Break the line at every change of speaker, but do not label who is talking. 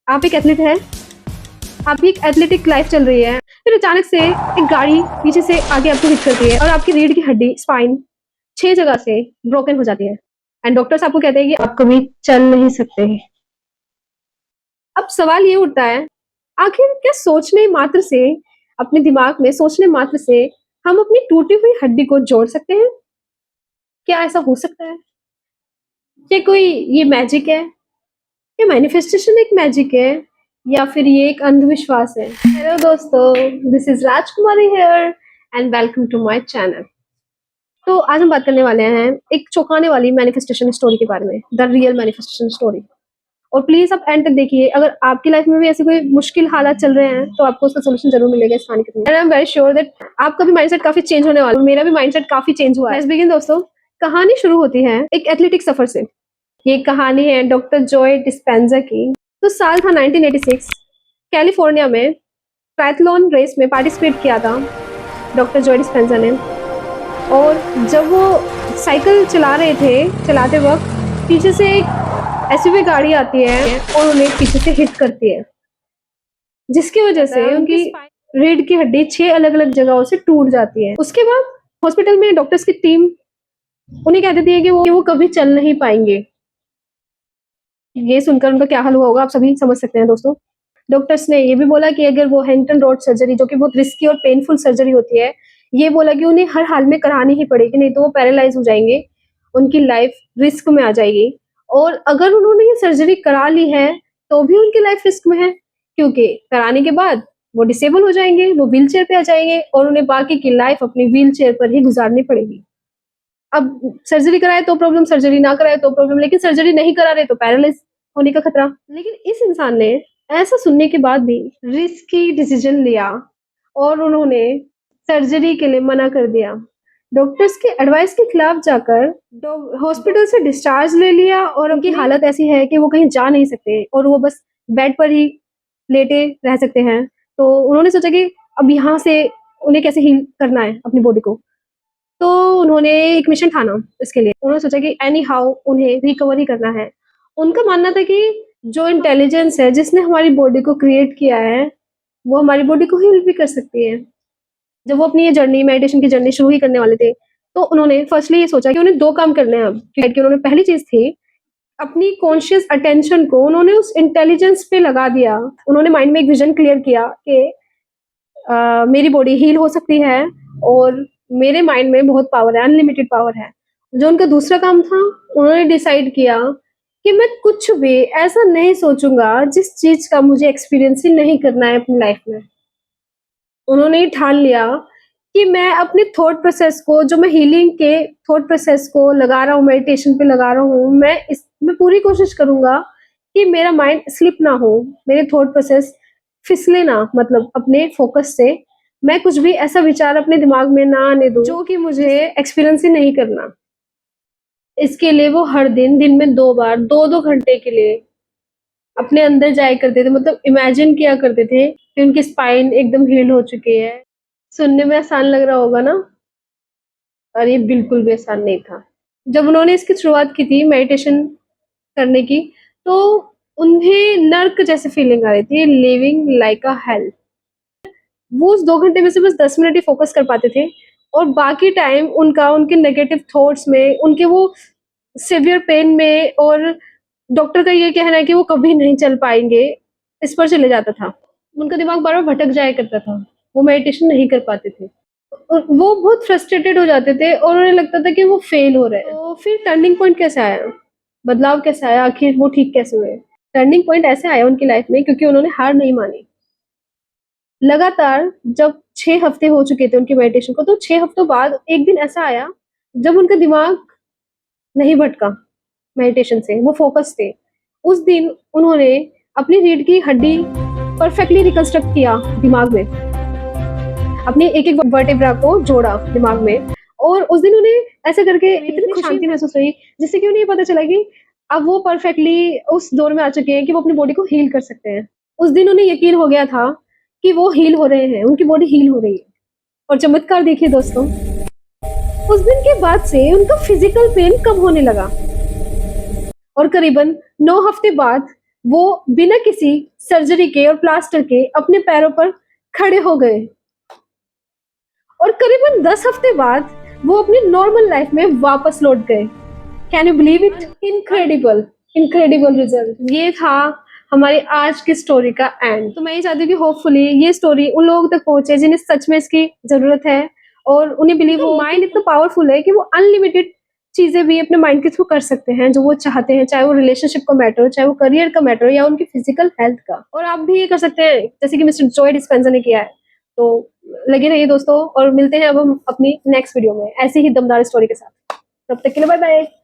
आप एक एथलीट है, आपकी एक एथलेटिक लाइफ चल रही है, फिर अचानक से एक गाड़ी पीछे से आगे आपको हिट करती है और आपकी रीढ़ की हड्डी स्पाइन 6 जगह से ब्रोकन हो जाती है एंड डॉक्टर्स आपको कहते हैं कि आप कभी चल नहीं सकते। अब सवाल ये उठता है, आखिर क्या सोचने मात्र से, अपने दिमाग में सोचने मात्र से हम अपनी टूटी हुई हड्डी को जोड़ सकते हैं? क्या ऐसा हो सकता है? क्या कोई ये मैजिक है? ये मैनिफेस्टेशन एक मैजिक है या फिर ये एक अंधविश्वास है? हेलो दोस्तों, this is Rajkumari here and welcome to my channel. तो आज हम बात करने वाले हैं एक चौंकाने वाली मैनिफेस्टेशन स्टोरी के बारे में, द रियल मैनिफेस्टेशन स्टोरी। और प्लीज आप एंड तक देखिए, अगर आपकी लाइफ में भी ऐसे कोई मुश्किल हालात चल रहे हैं तो आपको उसका सोल्यूशन जरूर मिलेगा इस कहानी के through. And I am very sure that आपका भी माइंडसेट काफी चेंज होने वाला है, मेरा भी माइंडसेट काफी चेंज हुआ है। लेट्स बिगिन दोस्तों। कहानी शुरू होती है एक एथलेटिक सफर से। ये कहानी है डॉक्टर जॉय डिस्पेंजा की। तो साल था 1986। कैलिफोर्निया में ट्रायथलॉन रेस में पार्टिसिपेट किया था डॉक्टर जॉय डिस्पेंजा ने। और जब वो साइकिल चला रहे थे, चलाते वक्त पीछे से एक एसयूवी गाड़ी आती है और उन्हें पीछे से हिट करती है, जिसकी वजह से उनकी रीढ़ की हड्डी 6 अलग अलग जगहों से टूट जाती है। उसके बाद हॉस्पिटल में डॉक्टर्स की टीम उन्हें कह देती है कि वो कभी चल नहीं पाएंगे। ये सुनकर उनका क्या हाल हुआ होगा आप सभी समझ सकते हैं दोस्तों। डॉक्टर्स ने ये भी बोला कि अगर वो हैंगटन रोड सर्जरी, जो कि बहुत रिस्की और पेनफुल सर्जरी होती है, ये बोला कि उन्हें हर हाल में करानी ही पड़ेगी, नहीं तो वो पैरालाइज हो जाएंगे, उनकी लाइफ रिस्क में आ जाएगी। और अगर उन्होंने ये सर्जरी करा ली है तो भी उनकी लाइफ रिस्क में है, क्योंकि कराने के बाद वो डिसेबल हो जाएंगे, वो व्हील चेयर पे आ जाएंगे और उन्हें बाकी की लाइफ अपनी व्हील चेयर पर ही गुजारनी पड़ेगी। अब सर्जरी कराए तो प्रॉब्लम, सर्जरी ना कराए तो प्रॉब्लम, लेकिन सर्जरी नहीं करा रहे तो पैरालाइज होने का खतरा। लेकिन इस इंसान ने ऐसा सुनने के बाद भी रिस्की डिसीजन लिया और उन्होंने सर्जरी के लिए मना कर दिया। डॉक्टर्स के एडवाइस के खिलाफ जाकर हॉस्पिटल से डिस्चार्ज ले लिया और उनकी हालत ऐसी है कि वो कहीं जा नहीं सकते और वो बस बेड पर ही लेटे रह सकते हैं। तो उन्होंने सोचा कि अब यहाँ से उन्हें कैसे हील करना है अपनी बॉडी को। तो उन्होंने एक मिशन ठाना इसके लिए। उन्होंने सोचा कि एनी हाउ उन्हें रिकवर ही करना है। उनका मानना था कि जो इंटेलिजेंस है जिसने हमारी बॉडी को क्रिएट किया है, वो हमारी बॉडी को हील भी कर सकती है। जब वो अपनी ये जर्नी, मेडिटेशन की जर्नी शुरू ही करने वाले थे, तो उन्होंने फर्स्टली ये सोचा कि उन्हें 2 काम करने हैं अब। क्योंकि उन्होंने पहली चीज़ थी, अपनी कॉन्शियस अटेंशन को उन्होंने उस इंटेलिजेंस पे लगा दिया। उन्होंने माइंड में एक विजन क्लियर किया कि मेरी बॉडी हील हो सकती है और मेरे माइंड में बहुत पावर है, अनलिमिटेड पावर है। जो उनका दूसरा काम था, उन्होंने डिसाइड किया कि मैं कुछ भी ऐसा नहीं सोचूंगा जिस चीज का मुझे एक्सपीरियंस ही नहीं करना है अपनी लाइफ में। उन्होंने ये ठान लिया कि मैं अपने थॉट प्रोसेस को, जो मैं हीलिंग के थॉट प्रोसेस को लगा रहा हूँ, मेडिटेशन पे लगा रहा हूँ, मैं पूरी कोशिश करूंगा कि मेरा माइंड स्लिप ना हो, मेरे थॉट प्रोसेस फिसले ना, मतलब अपने फोकस से मैं कुछ भी ऐसा विचार अपने दिमाग में ना आने दूं जो कि मुझे एक्सपीरियंस ही नहीं करना। इसके लिए वो हर दिन में 2 बार 2-2 घंटे के लिए अपने अंदर जाया करते थे, मतलब इमेजिन किया करते थे कि उनकी स्पाइन एकदम हील हो चुकी है। सुनने में आसान लग रहा होगा ना, और ये बिल्कुल भी आसान नहीं था। जब उन्होंने इसकी शुरुआत की थी मेडिटेशन करने की, तो उन्हें नर्क जैसे फीलिंग आ रही थी, लिविंग लाइक अ हेल। वो उस 2 घंटे में से बस 10 मिनट ही फोकस कर पाते थे और बाकी टाइम उनका उनके नेगेटिव थॉट्स में, उनके वो सिवियर पेन में और डॉक्टर का ये कहना है कि वो कभी नहीं चल पाएंगे, इस पर चले जाता था। उनका दिमाग बार बार भटक जाया करता था, वो मेडिटेशन नहीं कर पाते थे और वो बहुत फ्रस्ट्रेटेड हो जाते थे और उन्हें लगता था कि वो फेल हो रहे हैं। तो फिर टर्निंग पॉइंट कैसे आया, बदलाव कैसे आया, आखिर वो ठीक कैसे हुए? टर्निंग पॉइंट ऐसे आया उनकी लाइफ में क्योंकि उन्होंने हार नहीं मानी। लगातार जब 6 हफ्ते हो चुके थे उनकी मेडिटेशन को, तो 6 हफ्तों बाद एक दिन ऐसा आया जब उनका दिमाग नहीं भटका मेडिटेशन से, वो फोकस थे। उस दिन उन्होंने अपनी रीढ़ की हड्डी परफेक्टली रिकंस्ट्रक्ट किया दिमाग में, अपनी एक-एक वर्टेब्रा को जोड़ा दिमाग में। और उस दिन उन्हें ऐसे करके इतनी शांति महसूस हुई, जिससे कि उन्हें ये पता चला कि अब वो परफेक्टली उस दौर में आ चुके हैं कि वो अपनी बॉडी को हील कर सकते हैं। उस दिन उन्हें यकीन हो गया था कि वो हील हो रहे हैं, उनकी बॉडी हील हो रही है। और चमत्कार देखिए दोस्तों, उस दिन के बाद से उनका फिजिकल पेन कम होने लगा और करीबन 9 हफ्ते बाद वो बिना किसी सर्जरी के और प्लास्टर के अपने पैरों पर खड़े हो गए और करीबन 10 हफ्ते बाद वो अपनी नॉर्मल लाइफ में वापस लौट गए। Can you believe it? Incredible, incredible result. ये था हमारी आज की स्टोरी का एंड। तो मैं ये चाहती हूँ कि होपफुली ये स्टोरी उन लोगों तक पहुंचे जिन्हें सच में इसकी जरूरत है और उन्हें बिलीव हो। माइंड इतना पावरफुल है कि वो अनलिमिटेड चीजें भी अपने माइंड के थ्रू कर सकते हैं जो वो चाहते हैं, चाहे वो रिलेशनशिप का मैटर हो, चाहे वो करियर का मैटर हो या उनकी फिजिकल हेल्थ का। और आप भी ये कर सकते हैं जैसे कि मिस्टर जॉय डिस्पेंजा ने किया है। तो लगे रहिए दोस्तों और मिलते हैं अब हम अपनी नेक्स्ट वीडियो में ऐसी ही दमदार स्टोरी के साथ। तब तक के लिए बाय बाय।